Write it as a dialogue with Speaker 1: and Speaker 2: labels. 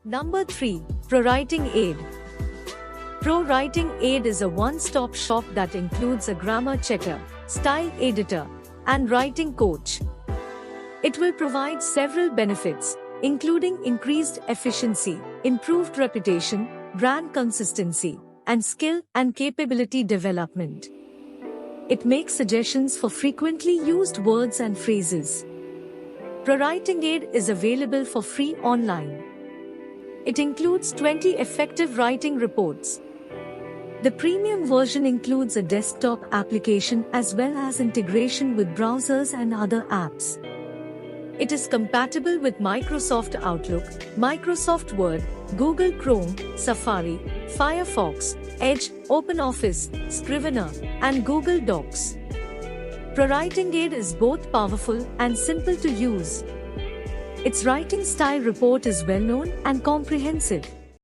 Speaker 1: Number 3. ProWriting Aid. ProWriting Aid is a one-stop shop that includes a grammar checker, style editor, and writing coach. It will provide several benefits, including increased efficiency, improved reputation, brand consistency, and skill and capability development. It makes suggestions for frequently used words and phrases. ProWriting Aid is available for free online. It includes 20 effective writing reports. The premium version includes a desktop application as well as integration with browsers and other apps. It is compatible with Microsoft Outlook, Microsoft Word, Google Chrome, Safari, Firefox, Edge, OpenOffice, Scrivener, and Google Docs. ProWriting Aid is both powerful and simple to use. Its writing style report is well known and comprehensive.